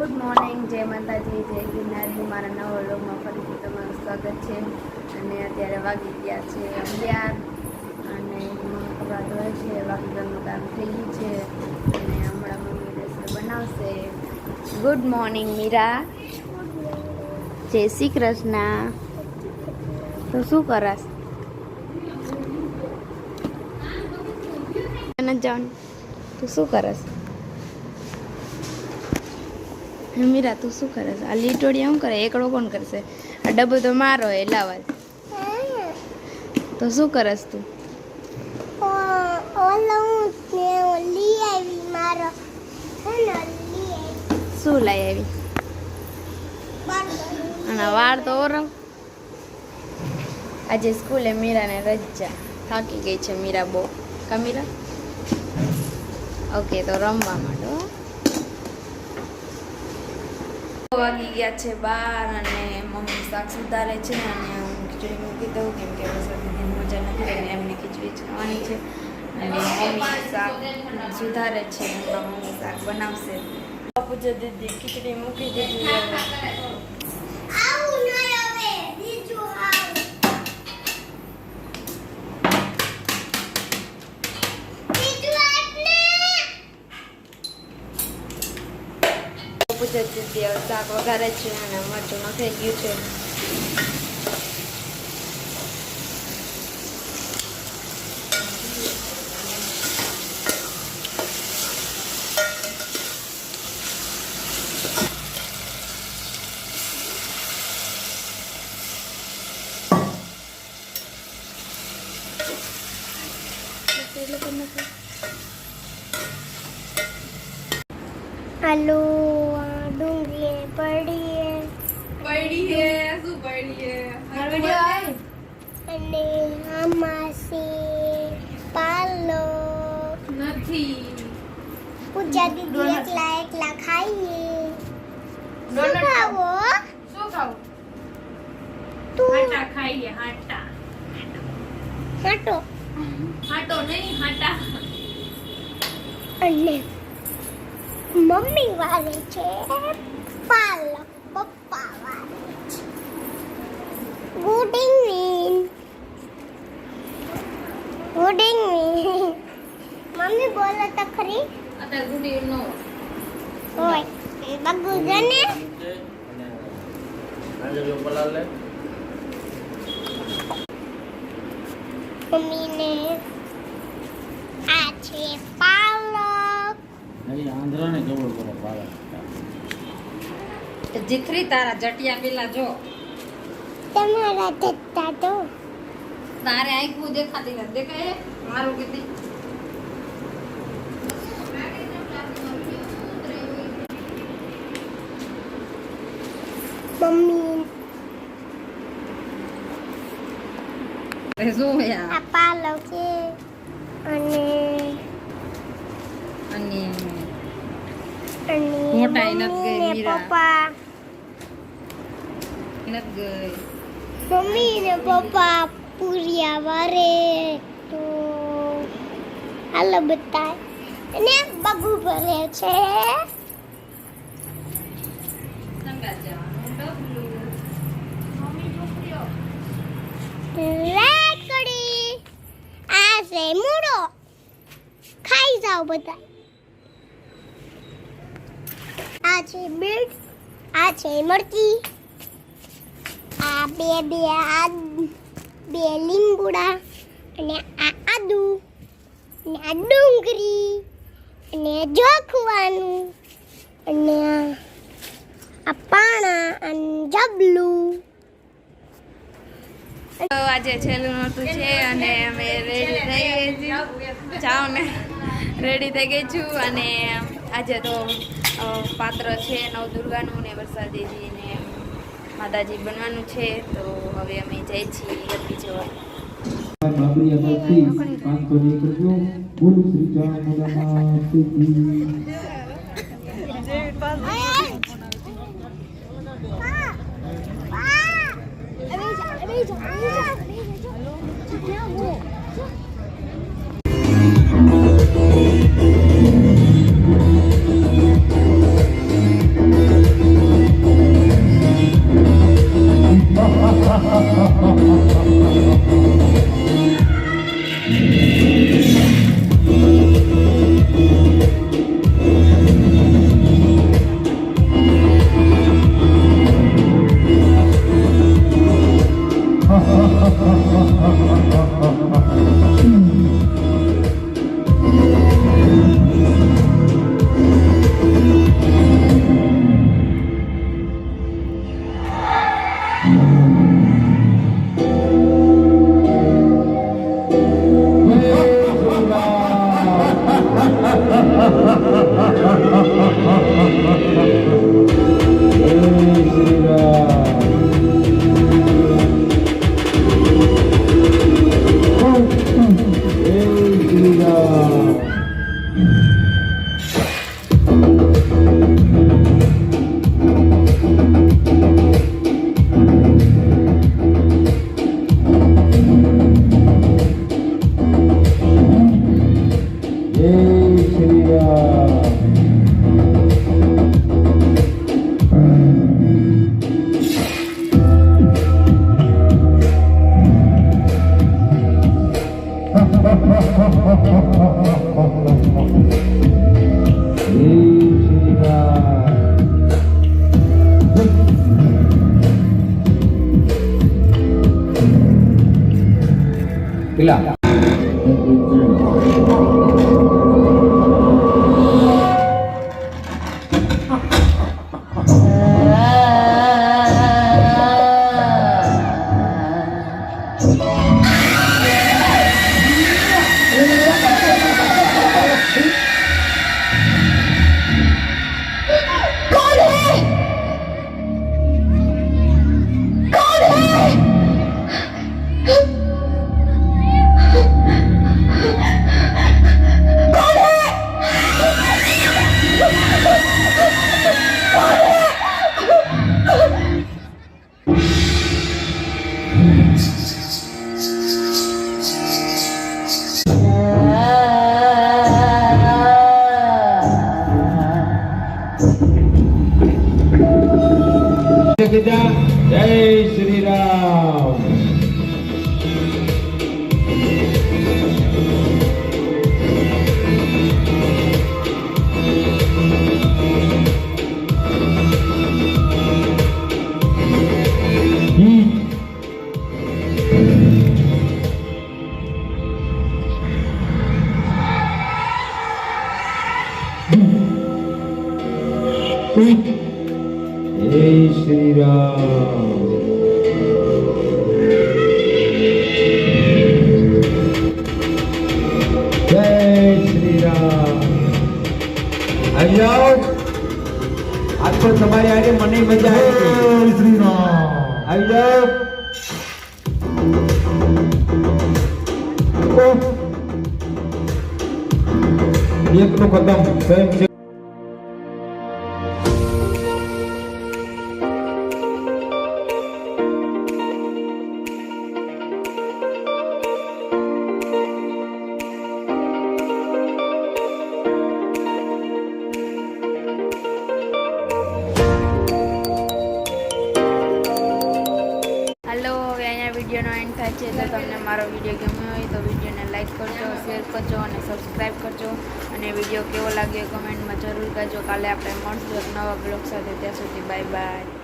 Good morning, જય માતાજી, જય ગિરનારી. મારા નવા વ્લોગમાં ફરીથી તમારું સ્વાગત છે. અને અત્યારે વાગી ગયા છે 11 અને મમ્મી કપડાં ધોવે છે. બાકી ઘરનું કામ થઈ ગયું છે અને હમણાં મમ્મી રસોઈ બનાવશે. ગુડ મોર્નિંગ મીરા, જય શ્રી કૃષ્ણ. તો શું કરસ? જાન તું શું કરસ? મીરા તું શું કરે છે? આ લીટોડિયા શું કરે? એકડો કોણ કરશે? આ ડબ્બો તો મારો એ લાવા. તો શું કરસ તું? શું લઈ આવી? અને વાળ તો ઓરવ. આજે સ્કૂલે મીરાને રજા, થાકી ગઈ છે મીરા બહુ. કા મીરા? ઓકે, તો રમવા માંડો. વાગી ગયા છે 12 અને મમ્મી શાક સુધારે છે અને હું ખીચડી મૂકી દઉં કેમ કે વરસાદની મજા નથી અને એમને ખીચડી જ ખાવાની છે. અને મમ્મી શાક સુધારે છે, મમ્મી શાક બનાવશે. પૂજા દીદી ખીચડી મૂકી દીધી. પૂજા દીદી શાક વઘારે છે અને મરચું નખાઈ ગયું છે. आलू डूंगी पड़ी है શું પડી અને આમાસી પાલો નથી. પૂજા દીદી એકલા ખાઈએ. શું ખાવો? શું ખાવું? તું હાટા ખાઈએ. હાટા હાટો હાટો નહીં, હાટા. અને મમ્મી વાળે છે પાલક, પપ્પા વાળે છે ગુડ ઇવનિંગ. મમ્મી બોલો તો ખરી. અત્યારે ગુડી નો ઓય બગુ જને મમ્મીને આ છે પાલક. આંધ્રાને ખબર પડે પાલક. જીથરી તારા જટિયા પેલા જો તમારા જત્તા તો તારે આંખું દેખાતી નથી. દેખાય મારું કીધી. મમ્મી શું યાર? આ પાલક છે અને અને અને મોટા ઈ નથી ગઈ મમ્મી ને મીરા. પપ્પા નથી ગઈ. મમ્મી ને પપ્પા પૂરિયા વારે તો હાલો બતાય અને બગુ ભરે છે. સંગા જવાનું ડબલું. મમ્મી છોકરીઓ રેડ કડી આ છે મૂળો. ખાઈ જાઓ બધા. આ છે બીટ, આ છે મરચી, આ બે લીંબુડા અને આ આદુ અને આ ડુંગળી અને જોખવાનું અને આ પાણા અને જબલું. આજે છેલ્લું નહોતું છે અને અમે રેડી થઈ ગઈ છીએ. જાઓ ને રેડી થઈ ગઈ છું અને આજે તો પાત્ર છે નવદુર્ગાનું ને વરસાદીજી ને માતાજી બનવાનું છે. તો હવે અમે જઈએ છીએ ગરબી જોવા. પેલા જય શ્રી રામ. જય શ્રી રામ. જય શ્રી રામ. આવી જાઓ. આજ તો તમારી આજે મને મજા આવી. શ્રી રામ. આવી જાઓ. એકનો કદમ સ્વયં હાલો, હવે અહીંયા વિડીયોનો એન્ડ થાય છે. તો તમને મારો વિડીયો ગમ્યો હોય તો વિડીયોને લાઈક કરજો, શેર કરજો અને સબસ્ક્રાઈબ કરજો. અને વિડીયો કેવો લાગ્યો કમેન્ટમાં જરૂર કહેજો. કાલે આપણે મળશું એક નવા બ્લોગ સાથે. ત્યાં સુધી બાય બાય.